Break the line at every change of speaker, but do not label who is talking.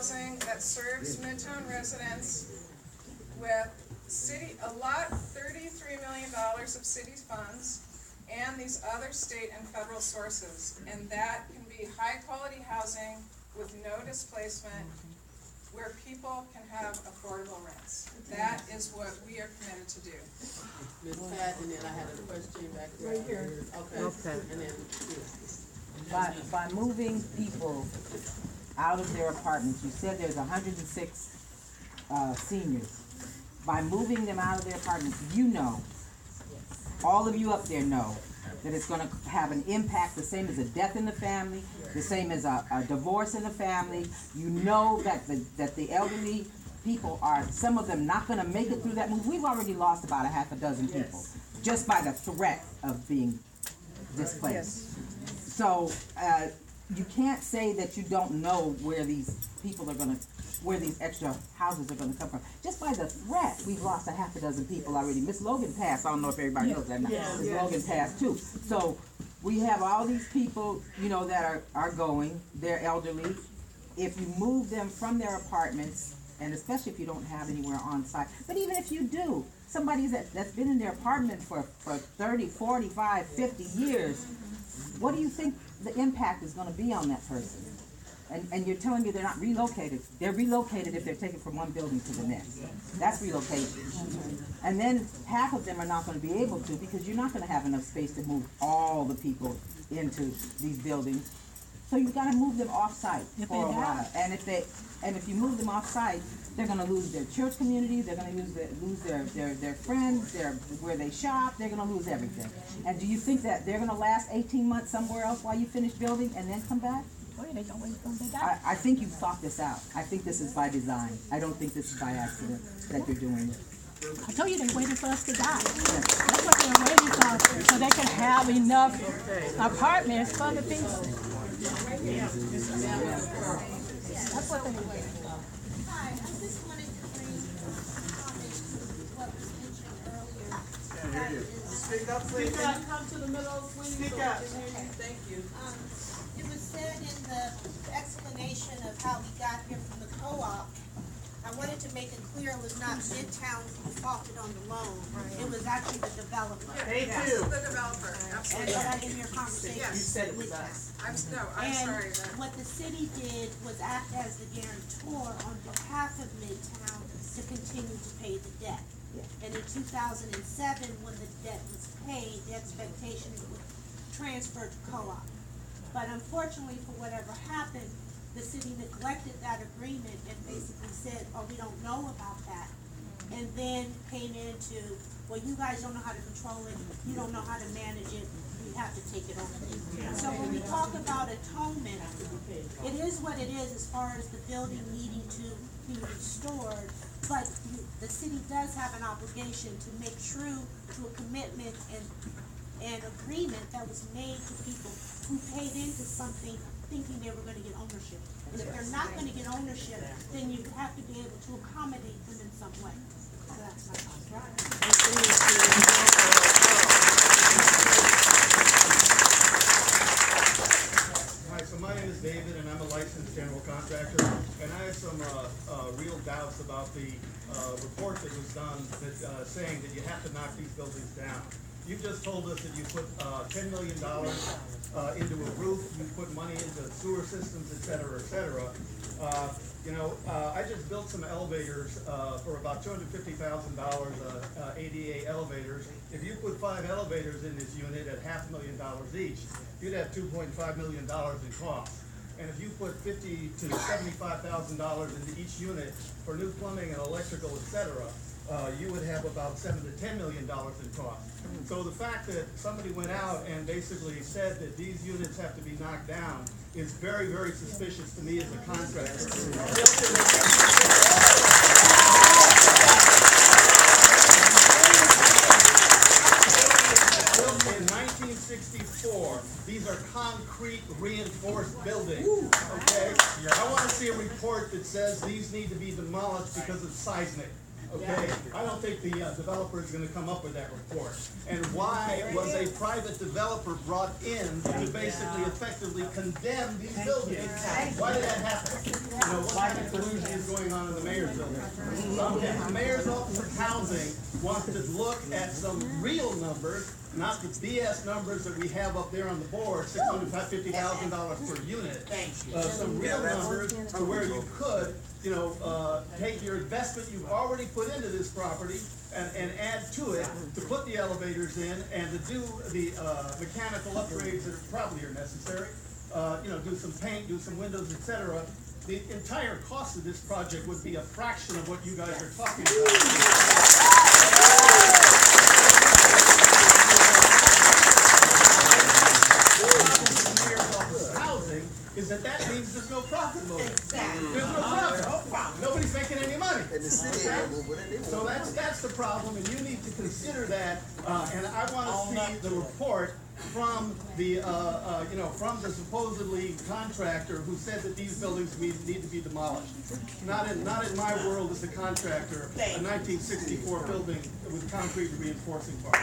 housing that serves Midtown residents with $33 million of city's funds, and these other state and federal sources. And that can be high quality housing with no displacement, where people can have affordable rents. That is what we are committed to do.
Ms. Pat, and then I had a question back right here. Okay. And then
By moving people out of their apartments, you said there's 106 seniors. By moving them out of their apartments, you know, all of you up there know that it's going to have an impact, the same as a death in the family, the same as a divorce in the family. You know that the elderly people are, some of them, not going to make it through that move. We've already lost about a half a dozen people just by the threat of being displaced. So you can't say that you don't know where these people are going to, where these extra houses are going to come from. Just by the threat, we've lost a half a dozen people already. Miss Logan passed. I don't know if everybody knows that now. Miss Logan passed too. So we have all these people, you know, that are going. They're elderly. If you move them from their apartments, and especially if you don't have anywhere on site, but even if you do, somebody that's been in their apartment for 30, 45, 50 years, what do you think the impact is going to be on that person? And you're telling me they're not relocated. They're relocated if they're taken from one building to the next. That's relocation. And then half of them are not going to be able to, because you're not going to have enough space to move all the people into these buildings. So you've got to move them off-site for a while. And if you move them off-site, they're going to lose their church community. They're going to lose their friends, where they shop. They're going to lose everything. And do you think that they're going to last 18 months somewhere else while you finish building and then come back? I think you've thought this out. I think this is by design. I don't think this is by accident that you're doing it.
I told you they waited for us to die. That's what they're waiting for, so they can have enough apartments for the people. That's what they waiting for.
Hi, I just wanted to bring comments to what was mentioned earlier.
speak up, please. Come to the middle, speak up.
Thank you. It was said in the explanation of how we got here from the co-op, I wanted to make it clear it was not Midtown who defaulted on the loan. It was actually the developer.
They
Yes,
do.
the developer, absolutely.
And I didn't hear conversation.
Yes.
You said it was us.
I'm
And
sorry.
what the city did was act as the guarantor on behalf of Midtown to continue to pay the debt. And in 2007, when the debt was paid, the expectation was transferred to co-op. But unfortunately, for whatever happened, the city neglected that agreement and basically said, oh, we don't know about that. And then came into, well, you guys don't know how to control it, you don't know how to manage it, we have to take it over. So when we talk about atonement, it is what it is as far as the building needing to be restored, but the city does have an obligation to make true to a commitment and agreement that was made to people who paid into something thinking they were going to get ownership. And if they're not going to get ownership, then you have to be able to accommodate them in some way. So that's my thought.
Hi, so my name is David, and I'm a licensed general contractor, and I have some real doubts about the report that was done that saying that you have to knock these buildings down. You just told us that you put $10 million into a roof, you put money into sewer systems, et cetera, et cetera. I just built some elevators for about $250,000, ADA elevators. If you put 5 elevators in this unit at $500,000 each, you'd have $2.5 million in costs. And if you put $50,000 to $75,000 into each unit for new plumbing and electrical, et cetera, you would have about $7 to $10 million in cost. So the fact that somebody went out and basically said that these units have to be knocked down is very, very suspicious to me as a contractor. Built in 1964, these are concrete reinforced buildings, okay? I want to see a report that says these need to be demolished because of seismic. okay? I don't think the developer is gonna come up with that report. And why was a private developer brought in to basically effectively condemn these buildings? Why did that happen? You know, what kind of collusion is going on in the mayor's building? Okay, the mayor's office of housing wants to look at some real numbers, not the BS numbers that we have up there on the board, $650,000 per unit. Some real numbers to where you could, you know, take your investment you've already put into this property and add to it to put the elevators in and to do the mechanical upgrades that probably are necessary. You know, do some paint, do some windows, etc. The entire cost of this project would be a fraction of what you guys are talking about. Housing is that means there's no profit motive. Exactly. There's no profit. Nobody's making any money. And the city so that's the problem, and you need to consider that. And I want to see the report from the you know, from the supposedly contractor who said that these buildings need to be demolished. Not in my world as a contractor, a 1964 building with concrete reinforcing part.